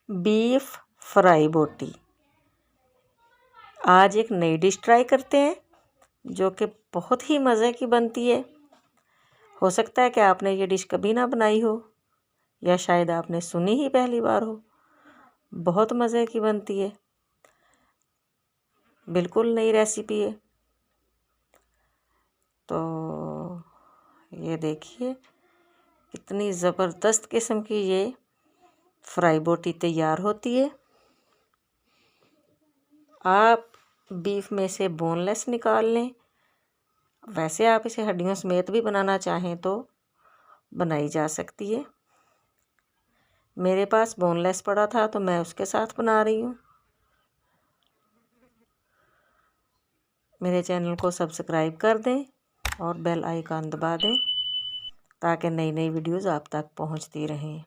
Beef fry बोटी। आज एक नई डिश ट्राई करते हैं जो कि बहुत ही मज़े की बनती है। हो सकता है कि आपने ये डिश कभी ना बनाई हो या शायद आपने सुनी ही पहली बार हो। बहुत मज़े की बनती है, बिल्कुल नई रेसिपी है। तो ये देखिए कितनी ज़बरदस्त किस्म की ये फ्राई बोटी तैयार होती है। आप बीफ में से बोनलेस निकाल लें। वैसे आप इसे हड्डियों समेत भी बनाना चाहें तो बनाई जा सकती है। मेरे पास बोनलेस पड़ा था तो मैं उसके साथ बना रही हूँ। मेरे चैनल को सब्सक्राइब कर दें और बेल आइकन दबा दें ताकि नई नई वीडियोज़ आप तक पहुँचती रहें।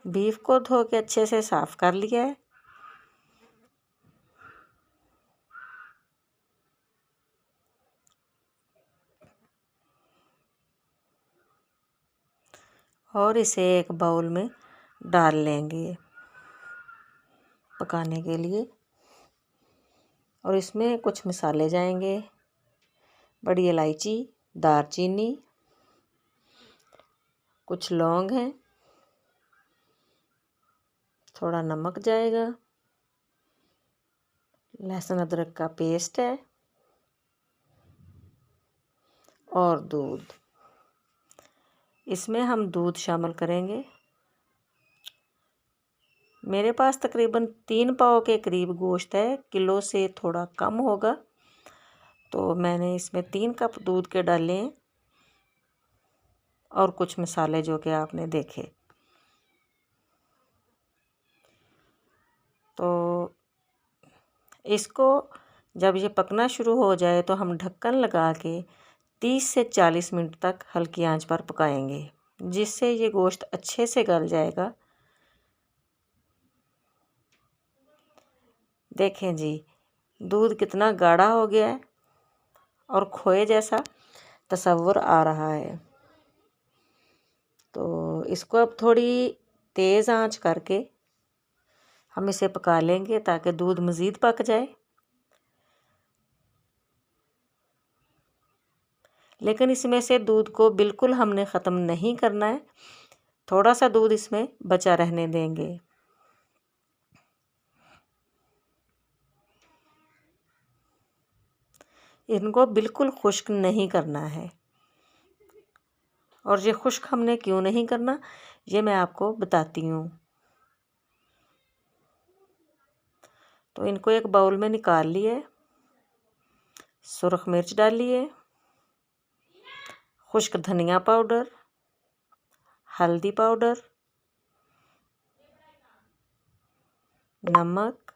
बीफ को धो के अच्छे से साफ़ कर लिया है। और इसे एक बाउल में डाल लेंगे पकाने के लिए। और इसमें कुछ मसाले जाएंगे, बड़ी इलायची, दालचीनी, कुछ लौंग हैं, थोड़ा नमक जाएगा, लहसुन अदरक का पेस्ट है और दूध। इसमें हम दूध शामिल करेंगे। मेरे पास तकरीबन 3 पाव के करीब गोश्त है, किलो से थोड़ा कम होगा। तो मैंने इसमें 3 कप दूध के डाले हैं और कुछ मसाले जो कि आपने देखे। तो इसको जब ये पकना शुरू हो जाए तो हम ढक्कन लगा के 30 से 40 मिनट तक हल्की आंच पर पकाएंगे, जिससे ये गोश्त अच्छे से गल जाएगा। देखें जी, दूध कितना गाढ़ा हो गया है और खोए जैसा तसव्वुर आ रहा है। तो इसको अब थोड़ी तेज़ आंच करके हम इसे पका लेंगे ताकि दूध मज़ीद पक जाए। लेकिन इसमें से दूध को बिल्कुल हमने ख़त्म नहीं करना है, थोड़ा सा दूध इसमें बचा रहने देंगे। इनको बिल्कुल खुश्क नहीं करना है। और ये खुश्क हमने क्यों नहीं करना, ये मैं आपको बताती हूँ। तो इनको एक बाउल में निकाल लिए, सुरख मिर्च डालिए, खुश्क धनिया पाउडर, हल्दी पाउडर, नमक,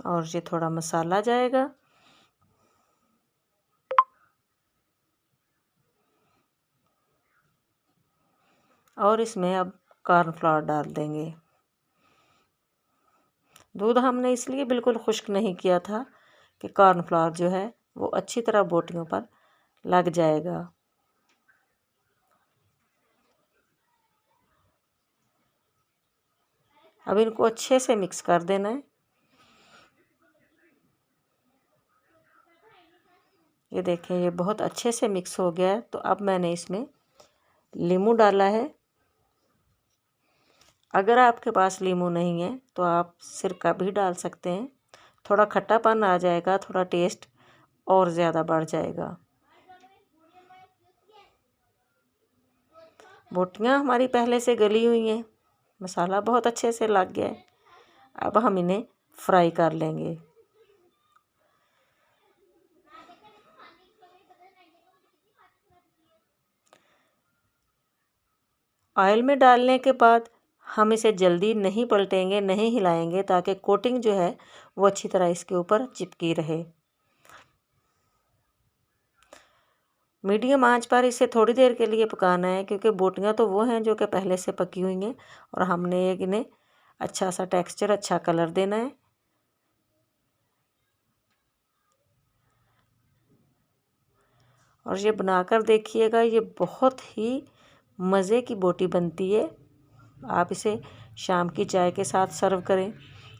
और ये थोड़ा मसाला जाएगा। और इसमें अब कॉर्नफ्लावर डाल देंगे। दूध हमने इसलिए बिल्कुल खुश्क नहीं किया था कि कॉर्नफ्लावर जो है वो अच्छी तरह बोटियों पर लग जाएगा। अब इनको अच्छे से मिक्स कर देना है। ये देखें, ये बहुत अच्छे से मिक्स हो गया है। तो अब मैंने इसमें नींबू डाला है। अगर आपके पास नींबू नहीं है तो आप सिरका भी डाल सकते हैं। थोड़ा खट्टापन आ जाएगा, थोड़ा टेस्ट और ज़्यादा बढ़ जाएगा। बोटियाँ हमारी पहले से गली हुई हैं, मसाला बहुत अच्छे से लग गया है। अब हम इन्हें फ्राई कर लेंगे। ऑयल में डालने के बाद हम इसे जल्दी नहीं पलटेंगे, नहीं हिलाएंगे, ताकि कोटिंग जो है वो अच्छी तरह इसके ऊपर चिपकी रहे। मीडियम आंच पर इसे थोड़ी देर के लिए पकाना है, क्योंकि बोटियाँ तो वो हैं जो कि पहले से पकी हुई हैं और हमने एक इन्हें अच्छा सा टेक्सचर, अच्छा कलर देना है। और ये बनाकर देखिएगा, ये बहुत ही मज़े की बोटी बनती है। आप इसे शाम की चाय के साथ सर्व करें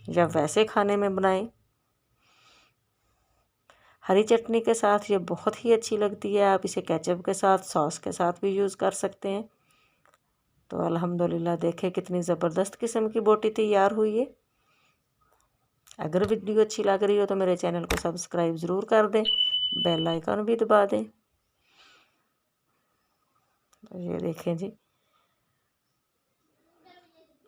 या वैसे खाने में बनाएं। हरी चटनी के साथ ये बहुत ही अच्छी लगती है। आप इसे केचप के साथ, सॉस के साथ भी यूज़ कर सकते हैं। तो अल्हम्दुलिल्लाह देखें कितनी ज़बरदस्त किस्म की बोटी तैयार हुई है। अगर वीडियो अच्छी लग रही हो तो मेरे चैनल को सब्सक्राइब ज़रूर कर दें, बेल आइकन भी दबा दें। तो ये देखें जी,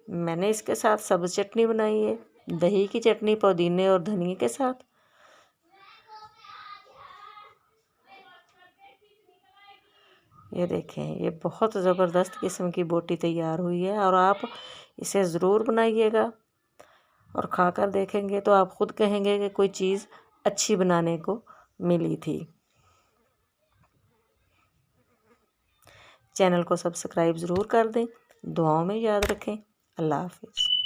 मैंने इसके साथ सब्ज़ चटनी बनाई है, दही की चटनी पुदीने और धनिए के साथ। ये देखें, ये बहुत ज़बरदस्त किस्म की बोटी तैयार हुई है और आप इसे ज़रूर बनाइएगा और खाकर देखेंगे तो आप ख़ुद कहेंगे कि कोई चीज़ अच्छी बनाने को मिली थी। चैनल को सब्सक्राइब ज़रूर कर दें। दुआओं में याद रखें। अल्लाह हाफ़िज़।